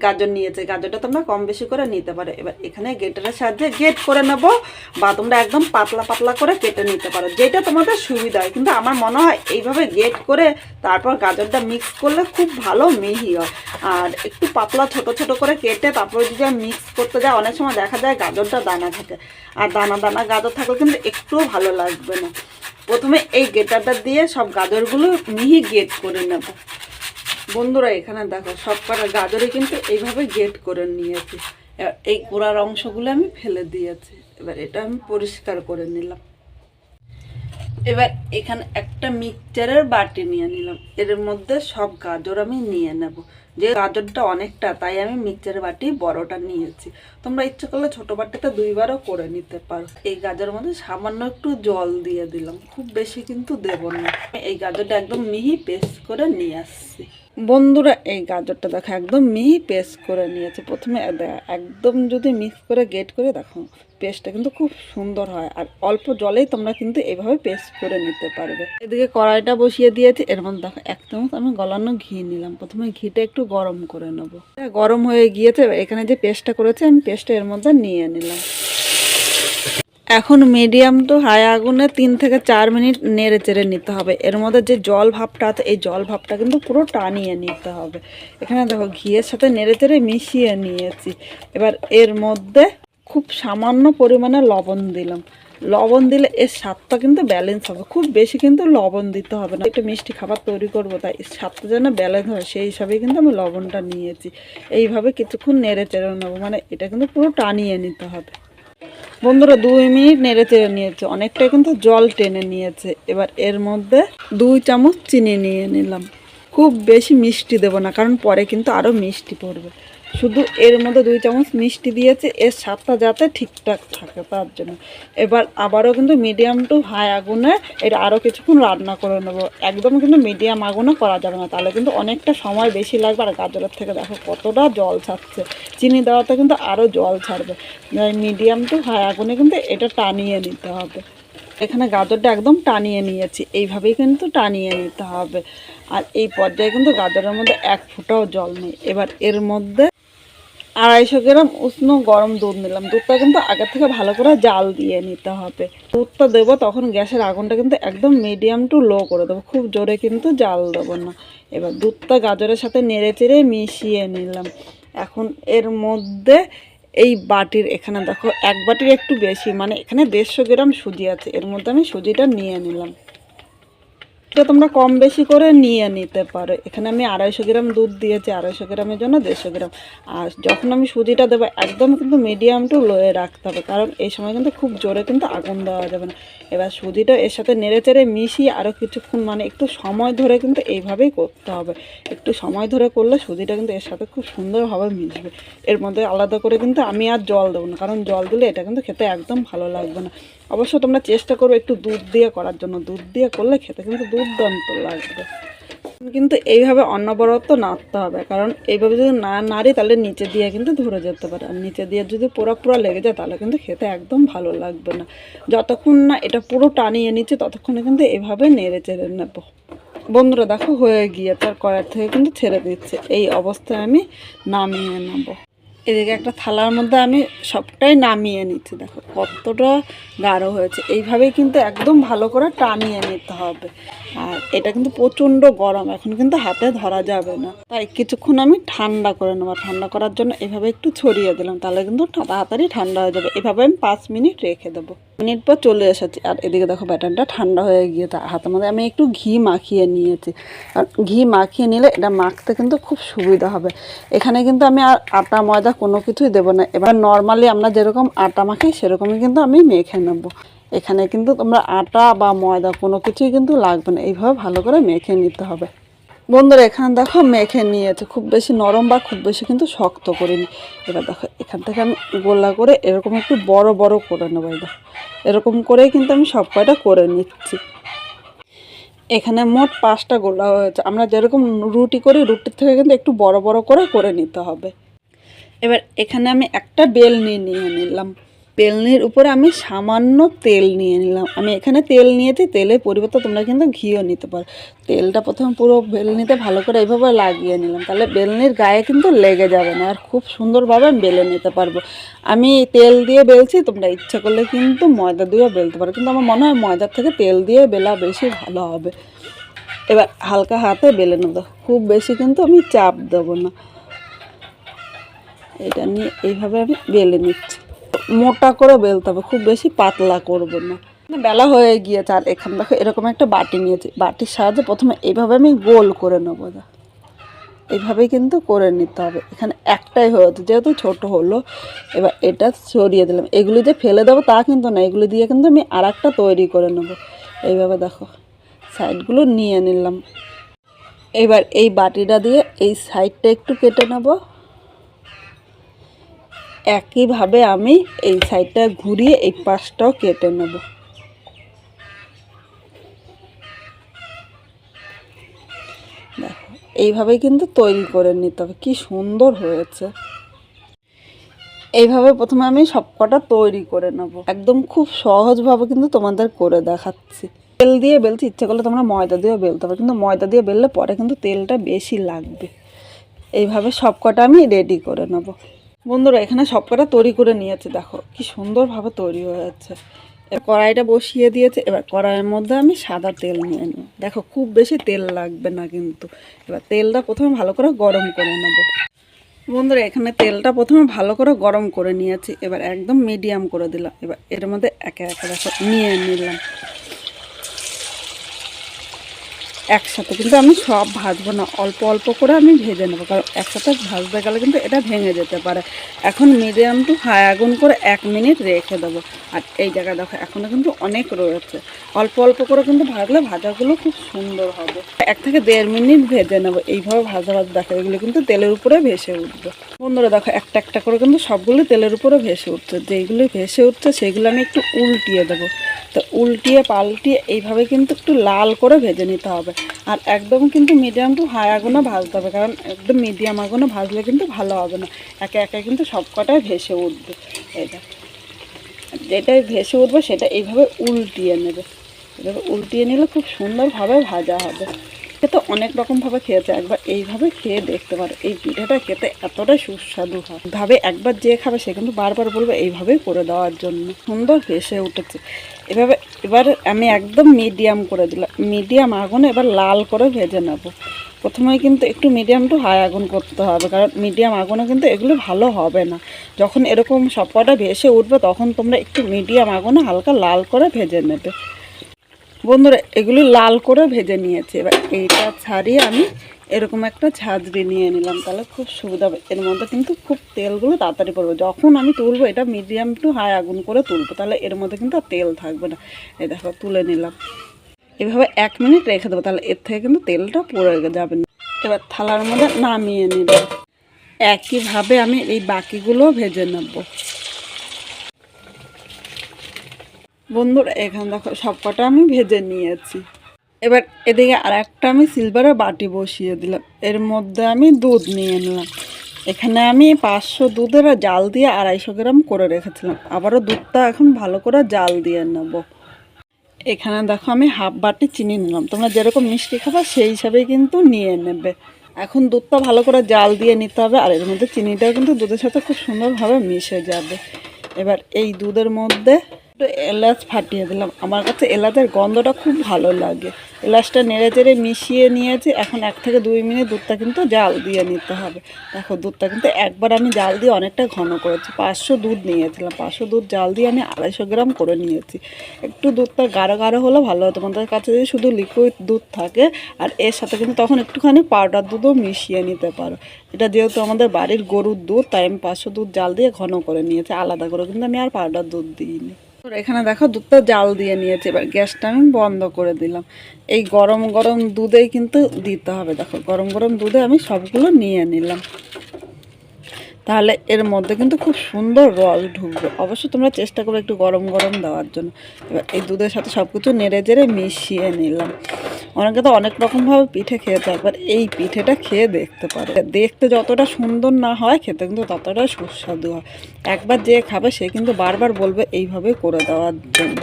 গাজর নিয়েছে, গাজরটা তোমরা কম বেশি করে নিতে পারো। এবার এখানে গ্রেটারের সাহায্যে গ্রেট করে নেব, বা তোমরা একদম পাতলা পাতলা করে কেটে নিতে পারো, যেটা তোমাদের সুবিধা হয়। কিন্তু আমার মনে হয় এইভাবে গ্রেট করে তারপর গাজরটা মিক্স করলে খুব ভালো মিহি হয়। আর একটু পাতলা ছোট ছোট করে কেটে তারপর যদি মিক্স করতে যায়, অনেক সময় দেখা যায় গাজরটা দানা থাকে, আর দানা দানা গাজর থাকলে কিন্তু একটুও ভালো লাগবে না। প্রথমে এই গ্রেটারটা দিয়ে সব গাজরগুলো মিহি গ্রেট করে নেব। বন্ধুরা এখানে দেখো সব কটা গাজরে কিন্তু এইভাবে গ্রেট করে নিয়েছি। এই গোড়ার অংশগুলো আমি ফেলে দিয়েছি। এবার এটা আমি পরিষ্কার করে নিলাম। এবার এখানে একটা মিক্সচারের বাটি নিয়ে নিলাম, এর মধ্যে সব গাজর আমি নিয়ে নেব। যে গাজরটা অনেকটা, তাই আমি মিক্সচারের বাটি বড়টা নিয়েছি। তোমরা ইচ্ছে করলে ছোট বাটিতে দুইবারও করে নিতে পারো। এই গাজরের মধ্যে সামান্য একটু জল দিয়ে দিলাম, খুব বেশি কিন্তু দেব না। এই গাজরটা একদম মিহি পেস্ট করে নিয়ে আসছি। বন্ধুরা এই গাজরটা দেখো একদম মিহি পেস্ট করে নিয়েছে। প্রথমে একদম যদি মিক্স করে গ্রেট করে দেখো, পেস্টটা কিন্তু খুব সুন্দর হয়। আর অল্প জলেই তোমরা কিন্তু এইভাবে পেস্ট করে নিতে পারবে। এদিকে কড়াইটা বসিয়ে দিয়েছি, এর মধ্যে দেখো 1 চামচ আমি গলানো ঘি নিলাম। প্রথমে ঘিটা একটু গরম করে নেব। গরম হয়ে গিয়েছে, এখানে যে পেস্টটা করেছে আমি পেস্টটা এর মধ্যে নিয়ে নিলাম। এখন মিডিয়াম টু হাই আগুনে 3 থেকে 4 মিনিট নেড়ে চেড়ে নিতে হবে। এর মধ্যে যে জল ভাবটা আছে, এই জল ভাবটা কিন্তু পুরো টানিয়ে নিতে হবে। এখানে দেখো ঘিয়ের সাথে নেড়ে চেড়ে মিশিয়ে নিয়েছি। এবার এর মধ্যে খুব সামান্য পরিমাণে লবণ দিলাম। লবণ দিলে এর স্বাদটা কিন্তু ব্যালেন্স হবে, খুব বেশি কিন্তু লবণ দিতে হবে না। একটা মিষ্টি খাবার তৈরি করবো, তাই স্বাদটা যেন ব্যালেন্স হয় সেই হিসাবেই কিন্তু আমি লবণটা নিয়েছি। এইভাবে কিছুক্ষণ নেড়ে চেড়ে নেবো, মানে এটা কিন্তু পুরো টানিয়ে নিতে হবে। বন্ধুরা 2 মিনিট নেড়ে চেড়ে নিয়েছে, অনেকটাই কিন্তু জল টেনে নিয়েছে। এবার এর মধ্যে 2 চামচ চিনি নিয়ে নিলাম। খুব বেশি মিষ্টি দেব না, কারণ পরে কিন্তু আরও মিষ্টি পড়বে। শুধু এর মধ্যে 2 চামচ মিষ্টি দিয়েছে, এর স্বাদটা যাতে ঠিকঠাক থাকে তার জন্য। এবার আবারও কিন্তু মিডিয়াম টু হাই আগুনে এটা আরও কিছুক্ষণ রান্না করে নেবো। একদম কিন্তু মিডিয়াম আগুনে করা যাবে না, তাহলে কিন্তু অনেকটা সময় বেশি লাগবে। আর গাজরের থেকে দেখো কতটা জল ছাড়ছে, চিনি দেওয়াতে কিন্তু আরও জল ছাড়বে। মিডিয়াম টু হাই আগুনে কিন্তু এটা টানিয়ে নিতে হবে। এখানে গাজরটা একদম টানিয়ে নিয়েছি, এইভাবেই কিন্তু টানিয়ে নিতে হবে। আর এই পর্যায়ে কিন্তু গাজরের মধ্যে 1 ফোঁটাও জল নেই। এবার এর মধ্যে 250 গ্রাম উষ্ণ গরম দুধ নিলাম। দুধটা কিন্তু আগে থেকে ভালো করে জাল দিয়ে নিতে হবে। দুধটা দেবো তখন গ্যাসের আগুনটা কিন্তু একদম মিডিয়াম টু লো করে দেবো, খুব জোরে কিন্তু জাল দেবো না। এবার দুধটা গাজরের সাথে নেড়ে চেড়ে মিশিয়ে নিলাম। এখন এর মধ্যে এই বাটির, এখানে দেখো 1 বাটির একটু বেশি, মানে এখানে 150 গ্রাম সুজি আছে, এর মধ্যে আমি সুজিটা নিয়ে নিলাম। এটা তোমরা কম বেশি করে নিয়ে নিতে পারো। এখানে আমি 250 গ্রাম দুধ দিয়েছি, 250 গ্রামের জন্য 150 গ্রাম। আর যখন আমি সুজিটা দেবো একদম কিন্তু মিডিয়াম টু লোয়ে রাখতে হবে, কারণ এই সময় কিন্তু খুব জোরে কিন্তু আগুন দেওয়া যাবে না। এবার সুজিটা এর সাথে নেড়ে চেড়ে মিশিয়ে আরও কিছুক্ষণ, মানে একটু সময় ধরে কিন্তু এইভাবেই করতে হবে। একটু সময় ধরে করলে সুজিটা কিন্তু এর সাথে খুব সুন্দরভাবে মিশবে। এর মধ্যে আলাদা করে কিন্তু আমি আর জল দেবো না, কারণ জল দিলে এটা কিন্তু খেতে একদম ভালো লাগবে না। অবশ্য তোমরা চেষ্টা করো একটু দুধ দিয়ে করার জন্য, দুধ দিয়ে করলে খেতে কিন্তু দুর্দান্ত লাগবে। কিন্তু এইভাবে অনবরত নাড়তে হবে, কারণ এইভাবে যদি না নাড়ি তাহলে নিচে দিয়ে কিন্তু ধরে যেতে পারে। আর নিচে দিয়ে যদি পুরো লেগে যায় তাহলে কিন্তু খেতে একদম ভালো লাগবে না। যতক্ষণ না এটা পুরো টানিয়ে নিচ্ছে ততক্ষণে কিন্তু এভাবে নেড়ে চেড়ে নেব। বন্ধুরা দেখো হয়ে গিয়ে তার কড়াই থেকে কিন্তু ছেড়ে দিচ্ছে। এই অবস্থায় আমি নামিয়ে নেব। এদিকে একটা থালার মধ্যে আমি সবটাই নামিয়ে নিচ্ছি। দেখো কতটা গাঢ় হয়েছে। এইভাবেই কিন্তু একদম ভালো করে টানিয়ে নিতে হবে। আর এটা কিন্তু প্রচণ্ড গরম, এখন কিন্তু হাতে ধরা যাবে না, তাই কিছুক্ষণ আমি ঠান্ডা করে নেবো। ঠান্ডা করার জন্য এভাবে একটু ছড়িয়ে দিলাম, তাহলে কিন্তু তাড়াতাড়ি ঠান্ডা হয়ে যাবে। এভাবে আমি 5 মিনিট রেখে দেবো। মিনিট পর চলে এসেছি, আর এদিকে দেখো ব্যাটারটা ঠান্ডা হয়ে গিয়ে হাতের মধ্যে আমি একটু ঘি মাখিয়ে নিয়েছি। আর ঘি মাখিয়ে নিলে এটা মাখতে কিন্তু খুব সুবিধা হবে। এখানে কিন্তু আমি আর আটা ময়দা কোনো কিছুই দেবো না। এবার নর্মালি আমরা যেরকম আটা মাখি সেরকমই কিন্তু আমি মেখে নেব। এখানে কিন্তু তোমরা আটা বা ময়দা কোনো কিছুই কিন্তু লাগবে না, এইভাবে ভালো করে মেখে নিতে হবে। বন্ধুরা এখানে দেখো মেখে নিয়েছে, খুব বেশি নরম বা খুব বেশি কিন্তু শক্ত করিনি। এবার দেখো এখান থেকে আমি গোলা করে এরকম একটু বড় বড় করে নেবো। দেখো এরকম করেই কিন্তু আমি সব কয়টা করে নিচ্ছি। এখানে মোট 5টা গোলা হয়েছে। আমরা যেরকম রুটি করি রুটির থেকে কিন্তু একটু বড় বড় করে নিতে হবে। এবার এখানে আমি একটা বেলনি নিয়ে নিলাম। বেলনির উপরে আমি সামান্য তেল নিয়ে নিলাম। আমি এখানে তেল নিয়েছি, তেলের পরিবর্তে তোমরা কিন্তু ঘিও নিতে পারো। তেলটা প্রথমে পুরো বেলনিতে ভালো করে এইভাবে লাগিয়ে নিলাম, তাহলে বেলনির গায়ে কিন্তু লেগে যাবে না, আর খুব সুন্দরভাবে বেলে নিতে পারবো। আমি তেল দিয়ে বেলছি, তোমরা ইচ্ছা করলে কিন্তু ময়দা দিয়েও বেলতে পারো, কিন্তু আমার মনে হয় ময়দার থেকে তেল দিয়ে বেলা বেশি ভালো হবে। এবার হালকা হাতে বেলে নেব, খুব বেশি কিন্তু আমি চাপ দেবো না। এটা নিয়ে এইভাবে আমি বেলে নিচ্ছি, মোটা করে বেলতে হবে, খুব বেশি পাতলা করব না। বেলা হয়ে গিয়েছে, আর এখানে দেখো এরকম একটা বাটি নিয়েছি, বাটির সাহায্যে প্রথমে এইভাবে আমি গোল করে নেবো। এইভাবেই কিন্তু করে নিতে হবে। এখানে একটাই হয়েছে, যেহেতু ছোট হলো, এবার এটা সরিয়ে দিলাম। এগুলি যে ফেলে দেবো তা কিন্তু না, এগুলি দিয়ে কিন্তু আমি আর একটা তৈরি করে নেবো। এইভাবে দেখো সাইডগুলো নিয়ে নিলাম। এবার এই বাটিটা দিয়ে এই সাইডটা একটু কেটে নেব। একইভাবে আমি এই সাইডটা ঘুরিয়ে এই পাশটাও কেটে নেব। দেখো এইভাবেই কিন্তু তৈরি করে নিতে হবে। কি সুন্দর হয়েছে। এইভাবে প্রথমে আমি সবকটা তৈরি করে নেব, একদম খুব সহজভাবে কিন্তু তোমাদের করে দেখাচ্ছি। তেল দিয়ে বেলতে ইচ্ছে করলে তোমরা ময়দা দিয়েও বেলতে পারো, কিন্তু ময়দা দিয়ে বেললে পরে কিন্তু তেলটা বেশি লাগবে। এইভাবে সবকটা আমি রেডি করে নেব। বন্ধুরা এখানে সবকটা তৈরি করে নিয়েছে, দেখো কি সুন্দরভাবে তৈরি হয়েছে। এবার কড়াইটা বসিয়ে দিয়েছে, এবার কড়াইয়ের মধ্যে আমি সাদা তেল নিয়ে নেব। দেখো খুব বেশি তেল লাগবে না কিন্তু। এবার তেলটা প্রথমে ভালো করে গরম করে নেব। বন্ধুরা এখানে তেলটা প্রথমে ভালো করে গরম করে নিয়েছি, এবার একদম মিডিয়াম করে দিলাম। এবার এর মধ্যে একে একে দেখো নিয়ে নিলাম একসাথে, কিন্তু আমি সব ভাজবো না, অল্প অল্প করে আমি ভেজে নেবো, কারণ একসাথে ভাজতে গেলে কিন্তু এটা ভেঙে যেতে পারে। এখন মিডিয়াম টু হাই আগুন করে 1 মিনিট রেখে দেবো। আর এই জায়গায় দেখো এখনও কিন্তু অনেক রয়েছে, অল্প অল্প করে কিন্তু ভাজলে ভাজাগুলো খুব সুন্দর হবে। 1 থেকে 1.5 মিনিট ভেজে নেবো। এইভাবে ভাজা ভাজা দেখো এগুলো কিন্তু তেলের উপরে ভেসে উঠবে। বন্ধুরা দেখো একটা একটা করে কিন্তু সবগুলো তেলের উপরে ভেসে উঠছে। যেইগুলো ভেসে উঠছে সেগুলো আমি একটু উল্টিয়ে দেবো। তো উল্টিয়ে পাল্টিয়ে এইভাবে কিন্তু একটু লাল করে ভেজে নিতে হবে। আর একদম কিন্তু মিডিয়াম টু হাই আগুনে ভাজতে হবে, কারণ একদম মিডিয়াম আগুনে ভাজলে কিন্তু ভালো হবে না, একে একে কিন্তু সবকটাই ভেসে উঠবে। এটা যেটাই ভেসে উঠবে সেটা এইভাবে উল্টিয়ে নেবে। এভাবে উল্টিয়ে নিলে খুব সুন্দরভাবে ভাজা হবে। খেতে অনেক রকমভাবে খেয়েছে, একবার এইভাবে খেয়ে দেখতে পারো। এই পিঠাটা খেতে এতটাই সুস্বাদু হয়, ভাবে একবার যে খাবে সে কিন্তু বারবার বলবে এইভাবেই করে দেওয়ার জন্য। সুন্দর ভেসে উঠেছে এভাবে। এবার আমি একদম মিডিয়াম করে দিলাম, মিডিয়াম আগুনে এবার লাল করে ভেজে নেব। প্রথমে কিন্তু একটু মিডিয়াম টু হাই আগুন করতে হবে, কারণ মিডিয়াম আগুনে কিন্তু এগুলো ভালো হবে না। যখন এরকম সবকটা ভেসে উঠবে তখন তোমরা একটু মিডিয়াম আগুনে হালকা লাল করে ভেজে নেবে। বন্ধুরা এগুলি লাল করে ভেজে নিয়েছি, এবার এইটা ছাড়িয়ে আমি এরকম একটা ঝাঁঝরি নিয়ে নিলাম, তাহলে খুব সুবিধা হবে। এর মধ্যে কিন্তু খুব তেলগুলো তাড়াতাড়ি পড়বে। যখন আমি তুলবো এটা মিডিয়াম টু হাই আগুন করে তুলবো, তাহলে এর মধ্যে কিন্তু তেল থাকবে না। এই দেখো তুলে নিলাম। এভাবে 1 মিনিট রেখে দেবো, তাহলে এর থেকে কিন্তু তেলটা পড়ে যাবে না। এবার থালার মধ্যে নামিয়ে নিলাম। একইভাবে আমি এই বাকিগুলো ভেজে নেব। বন্ধুরা এখানে দেখো সবকটা আমি ভেজে নিয়েছি। এবার এদিকে আর একটা আমি সিলভারের বাটি বসিয়ে দিলাম, এর মধ্যে আমি দুধ নিয়ে নিলাম। এখানে আমি 500 দুধের জাল দিয়ে 250 গ্রাম করে রেখেছিলাম, আবারও দুধটা এখন ভালো করে জাল দিয়ে নেব। এখানে দেখো আমি হাফ বাটি চিনি নিলাম, তোমরা যেরকম মিষ্টি খাবা সেই হিসাবেই কিন্তু নিয়ে নেবে। এখন দুধটা ভালো করে জাল দিয়ে নিতে হবে, আর এর মধ্যে চিনিটাও কিন্তু দুধের সাথে খুব সুন্দরভাবে মিশে যাবে। এবার এই দুধের মধ্যে একটু এলাচ ফাটিয়ে দিলাম, আমার কাছে এলাচের গন্ধটা খুব ভালো লাগে। এলাচটা নেড়ে চেড়ে মিশিয়ে নিয়েছি। এখন 1 থেকে 2 মিনিট দুধটা কিন্তু জাল দিয়ে নিতে হবে। দেখো দুধটা কিন্তু একবার আমি জাল দিয়ে অনেকটা ঘন করেছি। 500 দুধ নিয়েছিলাম, 500 দুধ জাল দিয়ে আমি 250 গ্রাম করে নিয়েছি। একটু দুধটা গাঢ় গাঢ় হলে ভালো হয়। তোমাদের কাছে যদি শুধু লিকুইড দুধ থাকে, আর এর সাথে কিন্তু তখন একটুখানি পাউডার দুধও মিশিয়ে নিতে পারো। এটা যেহেতু আমাদের বাড়ির গরুর দুধ, তাই আমি 500 দুধ জাল দিয়ে ঘন করে নিয়েছি, আলাদা করে কিন্তু আমি আর পাউডার দুধ দিইনি। এখানে দেখো দুধটা জাল দিয়ে নিয়েছি, এবার গ্যাসটা আমি বন্ধ করে দিলাম। এই গরম গরম দুধেই কিন্তু দিতে হবে। দেখো গরম গরম দুধে আমি সবগুলো নিয়ে নিলাম, তাহলে এর মধ্যে কিন্তু খুব সুন্দর রস ঢুকবে। অবশ্যই তোমরা চেষ্টা করো একটু গরম গরম দেওয়ার জন্য। এবার এই দুধের সাথে সব কিছু নেড়ে চেড়ে মিশিয়ে নিলাম। অনেকে তো অনেক রকমভাবে পিঠে খেয়ে থাকে, এবার এই পিঠেটা খেয়ে দেখতে পারে। দেখতে যতটা সুন্দর না হয়, খেতে কিন্তু ততটাই সুস্বাদু হয়। একবার যে খাবে সে কিন্তু বারবার বলবে এইভাবে করে দেওয়ার জন্য।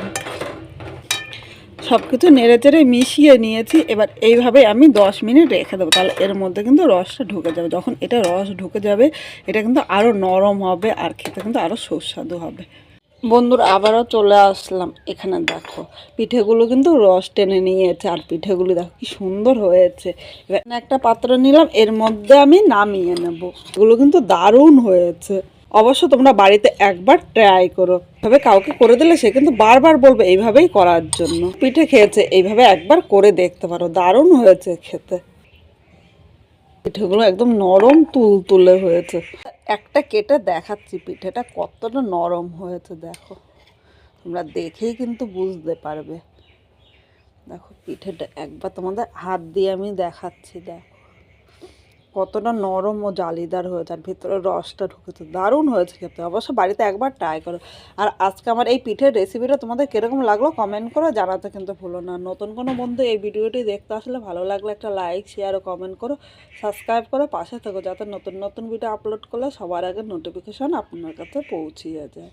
সব কিছু নেড়ে চেড়ে মিশিয়ে নিয়েছি। এবার এইভাবে আমি 10 মিনিট রেখে দেবো, তাহলে এর মধ্যে কিন্তু রসটা ঢুকে যাবে। যখন এটা রস ঢুকে যাবে, এটা কিন্তু আরও নরম হবে আর খেতে কিন্তু আরও সুস্বাদু হবে। বন্ধুরা, আবারও চলে আসলাম। এখানে দেখো পিঠেগুলো কিন্তু রস টেনে নিয়েছে, আর পিঠেগুলো দেখো কি সুন্দর হয়েছে। এবার একটা পাত্র নিলাম, এর মধ্যে আমি নামিয়ে নেব। এগুলো কিন্তু দারুণ হয়েছে। অবশ্য তোমরা বাড়িতে একবার ট্রাই করো। এভাবে কাউকে করে দিলে সে কিন্তু বারবার বলবে এইভাবেই করার জন্য। পিঠে খেয়েছে, এইভাবে একবার করে দেখতে পারো, দারুণ হয়েছে খেতে। পিঠেগুলো একদম নরম তুলতুলে হয়েছে। একটা কেটে দেখাচ্ছি পিঠেটা কতটা নরম হয়েছে। দেখো, তোমরা দেখেই কিন্তু বুঝতে পারবে। দেখো পিঠেটা একবার তোমাদের হাত দিয়ে আমি দেখাচ্ছি। দেখো কতটা নরম ও জালিদার হয়েছে, আর ভিতরে রসটা ঢুকেছে, দারুণ হয়েছে খেতে। অবশ্য বাড়িতে একবার ট্রাই করো। আর আজকে আমার এই পিঠের রেসিপিটা তোমাদের কীরকম লাগলো কমেন্ট করো, জানাতে কিন্তু ভুলো না। নতুন কোনো বন্ধু এই ভিডিওটি দেখতে আসলে ভালো লাগলে একটা লাইক, শেয়ার ও কমেন্ট করো, সাবস্ক্রাইব করো, পাশে থেকো, যাতে নতুন নতুন ভিডিও আপলোড করলে সবার আগে নোটিফিকেশান আপনার কাছে পৌঁছিয়ে যায়।